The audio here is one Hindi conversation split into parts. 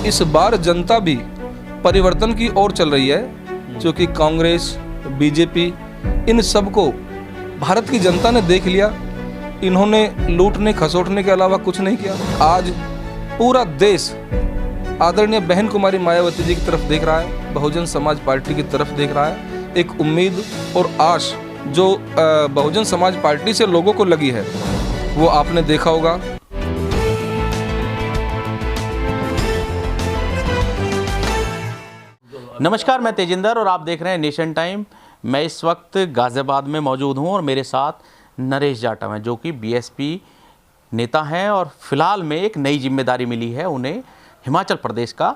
इस बार जनता भी परिवर्तन की ओर चल रही है, क्योंकि कांग्रेस, बीजेपी, इन सबको भारत की जनता ने देख लिया। इन्होंने लूटने खसोटने के अलावा कुछ नहीं किया। आज पूरा देश आदरणीय बहन कुमारी मायावती जी की तरफ देख रहा है, बहुजन समाज पार्टी की तरफ देख रहा है। एक उम्मीद और आश जो बहुजन समाज पार्टी से लोगों को लगी है, वो आपने देखा होगा। नमस्कार, मैं तेजिंदर और आप देख रहे हैं नेशन टाइम। मैं इस वक्त गाज़ियाबाद में मौजूद हूं और मेरे साथ नरेश जाटव हैं, जो कि बीएसपी नेता हैं और फिलहाल में एक नई जिम्मेदारी मिली है। उन्हें हिमाचल प्रदेश का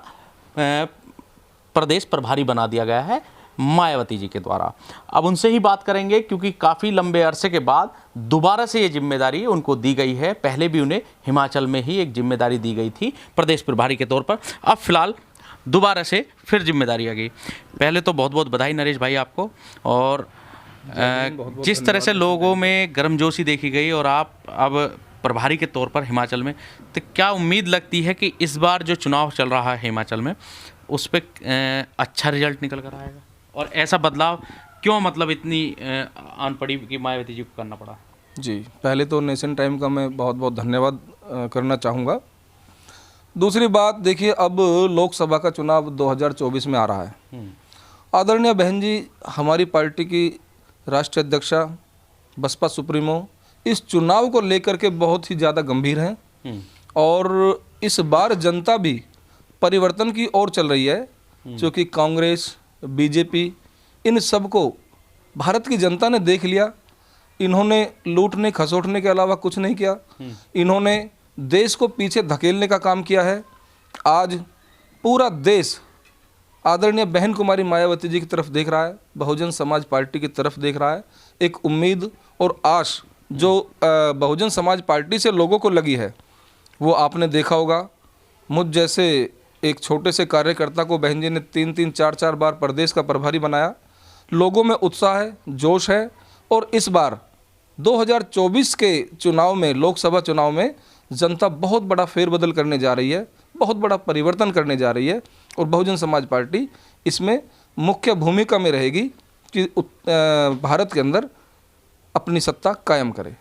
प्रदेश प्रभारी बना दिया गया है मायावती जी के द्वारा। अब उनसे ही बात करेंगे, क्योंकि काफ़ी लंबे अरसे के बाद दोबारा से ये जिम्मेदारी उनको दी गई है। पहले भी उन्हें हिमाचल में ही एक जिम्मेदारी दी गई थी प्रदेश प्रभारी के तौर पर। अब फिलहाल दोबारा से फिर जिम्मेदारी आ गई। पहले तो बहुत बहुत बधाई नरेश भाई आपको। और जिस तरह से लोगों में गर्मजोशी देखी गई और आप अब प्रभारी के तौर पर हिमाचल में, तो क्या उम्मीद लगती है कि इस बार जो चुनाव चल रहा है हिमाचल में, उस पर अच्छा रिजल्ट निकल कर आएगा? और ऐसा बदलाव क्यों, मतलब इतनी आन पड़ी कि मायावती जी को करना पड़ा? जी, पहले तो नेशन टाइम का मैं बहुत बहुत धन्यवाद करना चाहूँगा। दूसरी बात देखिए, अब लोकसभा का चुनाव 2024 में आ रहा है। आदरणीय बहन जी हमारी पार्टी की राष्ट्रीय अध्यक्षा, बसपा सुप्रीमो, इस चुनाव को लेकर के बहुत ही ज़्यादा गंभीर हैं और इस बार जनता भी परिवर्तन की ओर चल रही है, क्योंकि कांग्रेस, बीजेपी, इन सबको भारत की जनता ने देख लिया। इन्होंने लूटने खसोटने के अलावा कुछ नहीं किया। इन्होंने देश को पीछे धकेलने का काम किया है। आज पूरा देश आदरणीय बहन कुमारी मायावती जी की तरफ देख रहा है, बहुजन समाज पार्टी की तरफ देख रहा है। एक उम्मीद और आश जो बहुजन समाज पार्टी से लोगों को लगी है, वो आपने देखा होगा। मुझ जैसे एक छोटे से कार्यकर्ता को बहन जी ने 3-3, 4-4 बार प्रदेश का प्रभारी बनाया। लोगों में उत्साह है, जोश है और इस बार 2024 के चुनाव में, लोकसभा चुनाव में जनता बहुत बड़ा फेरबदल करने जा रही है, बहुत बड़ा परिवर्तन करने जा रही है और बहुजन समाज पार्टी इसमें मुख्य भूमिका में रहेगी कि भारत के अंदर अपनी सत्ता कायम करे।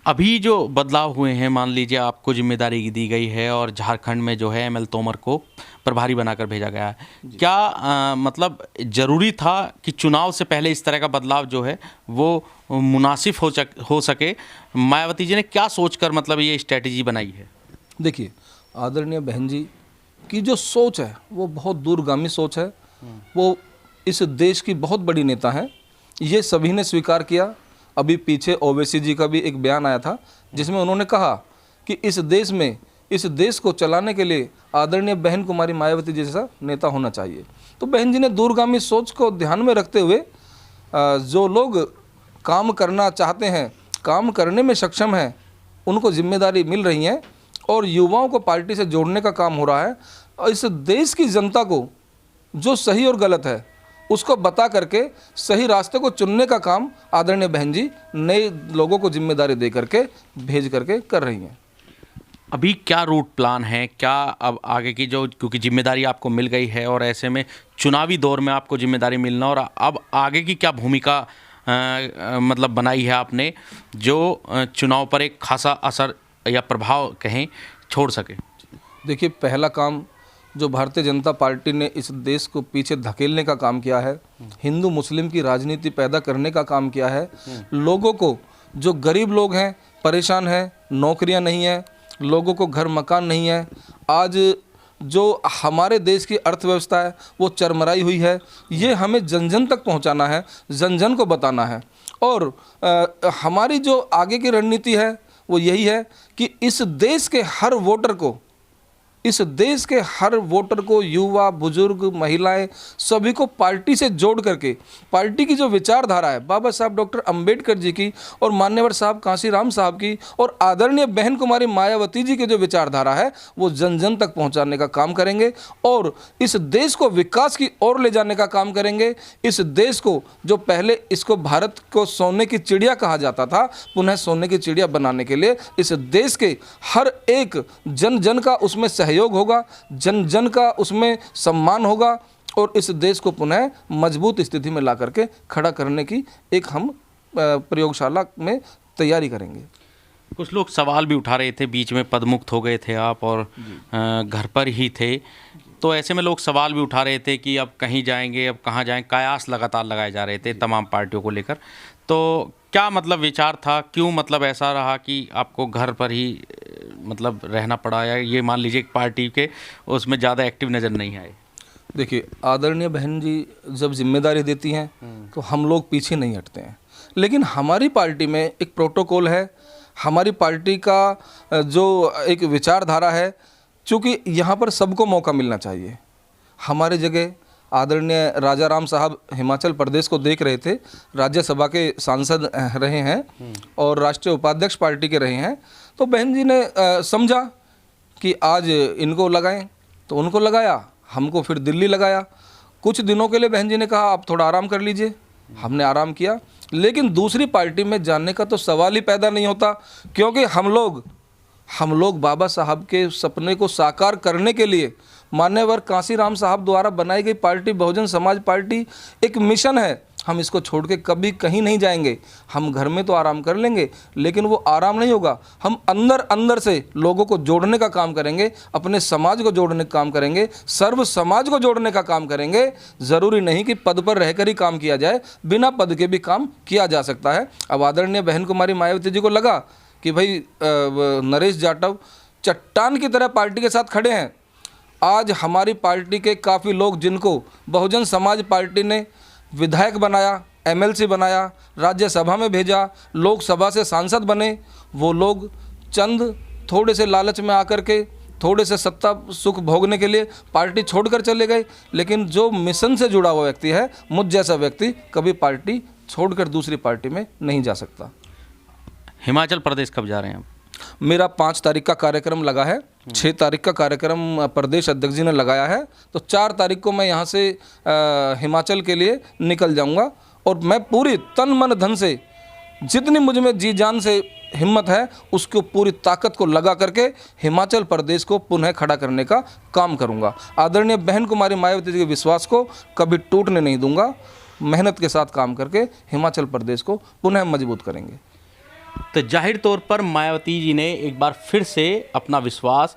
अभी जो बदलाव हुए हैं, मान लीजिए आपको जिम्मेदारी दी गई है और झारखंड में जो है ML तोमर को प्रभारी बनाकर भेजा गया है, क्या मतलब ज़रूरी था कि चुनाव से पहले इस तरह का बदलाव जो है वो मुनासिब हो सके? मायावती जी ने क्या सोचकर मतलब ये स्ट्रैटेजी बनाई है? देखिए, आदरणीय बहन जी की जो सोच है वो बहुत दूरगामी सोच है। वो इस देश की बहुत बड़ी नेता हैं, ये सभी ने स्वीकार किया। अभी पीछे ओवैसी जी का भी एक बयान आया था, जिसमें उन्होंने कहा कि इस देश को चलाने के लिए आदरणीय बहन कुमारी मायावती जैसा नेता होना चाहिए। तो बहन जी ने दूरगामी सोच को ध्यान में रखते हुए जो लोग काम करना चाहते हैं, काम करने में सक्षम हैं, उनको जिम्मेदारी मिल रही है और युवाओं को पार्टी से जोड़ने का काम हो रहा है। और इस देश की जनता को जो सही और गलत है उसको बता करके सही रास्ते को चुनने का काम आदरणीय बहन जी नए लोगों को जिम्मेदारी दे करके भेज करके कर रही हैं। अभी क्या रूट प्लान है, क्या अब आगे की जो, क्योंकि जिम्मेदारी आपको मिल गई है और ऐसे में चुनावी दौर में आपको जिम्मेदारी मिलना, और अब आगे की क्या भूमिका मतलब बनाई है आपने जो चुनाव पर एक खासा असर या प्रभाव कहें छोड़ सके? देखिए, पहला काम जो भारतीय जनता पार्टी ने इस देश को पीछे धकेलने का काम किया है, हिंदू मुस्लिम की राजनीति पैदा करने का काम किया है। लोगों को, जो गरीब लोग हैं, परेशान हैं, नौकरियां नहीं हैं, लोगों को घर मकान नहीं है, आज जो हमारे देश की अर्थव्यवस्था है वो चरमराई हुई है, ये हमें जन जन तक पहुंचाना है, जन जन को बताना है। और हमारी जो आगे की रणनीति है वो यही है कि इस देश के हर वोटर को, युवा, बुजुर्ग, महिलाएं, सभी को पार्टी से जोड़ करके पार्टी की जो विचारधारा है बाबा साहब डॉक्टर अंबेडकर जी की और मान्यवर साहब कांशीराम साहब की और आदरणीय बहन कुमारी मायावती जी की जो विचारधारा है वो जन जन तक पहुंचाने का काम करेंगे और इस देश को विकास की ओर ले जाने का काम करेंगे। इस देश को, जो पहले इसको भारत को सोने की चिड़िया कहा जाता था, पुनः सोने की चिड़िया बनाने के लिए इस देश के हर एक जन जन का उसमें सहयोग सहयोग होगा, जन जन का उसमें सम्मान होगा और इस देश को पुनः मजबूत स्थिति में ला करके खड़ा करने की एक हम प्रयोगशाला में तैयारी करेंगे। कुछ लोग सवाल भी उठा रहे थे, बीच में पदमुक्त हो गए थे आप और घर पर ही थे, तो ऐसे में लोग सवाल भी उठा रहे थे कि अब कहीं जाएंगे, अब कहाँ जाएं, कयास लगातार लगाए जा रहे थे तमाम पार्टियों को लेकर। तो क्या मतलब विचार था, क्यों मतलब ऐसा रहा कि आपको घर पर ही मतलब रहना पड़ा, या ये मान लीजिए पार्टी के उसमें ज़्यादा एक्टिव नज़र नहीं आए? देखिए, आदरणीय बहन जी जब जिम्मेदारी देती हैं तो हम लोग पीछे नहीं हटते हैं, लेकिन हमारी पार्टी में एक प्रोटोकॉल है, हमारी पार्टी का जो एक विचारधारा है, चूँकि यहाँ पर सबको मौका मिलना चाहिए। हमारे जगह आदरणीय राजा राम साहब हिमाचल प्रदेश को देख रहे थे, राज्यसभा के सांसद रहे हैं और राष्ट्रीय उपाध्यक्ष पार्टी के रहे हैं, तो बहन जी ने समझा कि आज इनको लगाएं, तो उनको लगाया, हमको फिर दिल्ली लगाया। कुछ दिनों के लिए बहन जी ने कहा आप थोड़ा आराम कर लीजिए, हमने आराम किया, लेकिन दूसरी पार्टी में जाने का तो सवाल ही पैदा नहीं होता, क्योंकि हम लोग बाबा साहब के सपने को साकार करने के लिए मान्यवर कांसीराम साहब द्वारा बनाई गई पार्टी बहुजन समाज पार्टी एक मिशन है। हम इसको छोड़ के कभी कहीं नहीं जाएंगे। हम घर में तो आराम कर लेंगे, लेकिन वो आराम नहीं होगा। हम अंदर अंदर से लोगों को जोड़ने का काम करेंगे, अपने समाज को जोड़ने का काम करेंगे, सर्व समाज को जोड़ने का काम करेंगे। ज़रूरी नहीं कि पद पर रहकर ही काम किया जाए, बिना पद के भी काम किया जा सकता है। अब आदरणीय बहन कुमारी मायावती जी को लगा कि भाई नरेश जाटव चट्टान की तरह पार्टी के साथ खड़े हैं। आज हमारी पार्टी के काफ़ी लोग जिनको बहुजन समाज पार्टी ने विधायक बनाया, एमएलसी बनाया, राज्यसभा में भेजा, लोकसभा से सांसद बने, वो लोग चंद थोड़े से लालच में आकर के थोड़े से सत्ता सुख भोगने के लिए पार्टी छोड़कर चले गए। लेकिन जो मिशन से जुड़ा हुआ व्यक्ति है, मुझ जैसा व्यक्ति कभी पार्टी छोड़कर दूसरी पार्टी में नहीं जा सकता। हिमाचल प्रदेश कब जा रहे हैं आप? मेरा 5 तारीख का कार्यक्रम लगा है, 6 तारीख का कार्यक्रम प्रदेश अध्यक्ष जी ने लगाया है, तो 4 तारीख को मैं यहाँ से हिमाचल के लिए निकल जाऊँगा और मैं पूरी तन मन धन से, जितनी मुझ में जी जान से हिम्मत है, उसको पूरी ताकत को लगा करके हिमाचल प्रदेश को पुनः खड़ा करने का काम करूँगा। आदरणीय बहन कुमारी मायावती जी के विश्वास को कभी टूटने नहीं दूंगा। मेहनत के साथ काम करके हिमाचल प्रदेश को पुनः मजबूत करेंगे। तो जाहिर तौर पर मायावती जी ने एक बार फिर से अपना विश्वास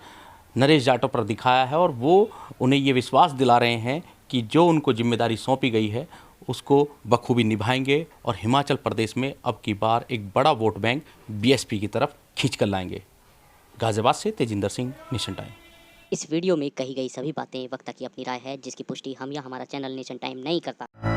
नरेश जाटव पर दिखाया है और वो उन्हें ये विश्वास दिला रहे हैं कि जो उनको जिम्मेदारी सौंपी गई है उसको बखूबी निभाएंगे और हिमाचल प्रदेश में अब की बार एक बड़ा वोट बैंक बीएसपी की तरफ खींच कर लाएंगे। गाजियाबाद से तेजिंदर सिंह, नेशन टाइम। इस वीडियो में कही गई सभी बातें वक्ता की अपनी राय है, जिसकी पुष्टि हम या हमारा चैनल नेशन टाइम नहीं करता।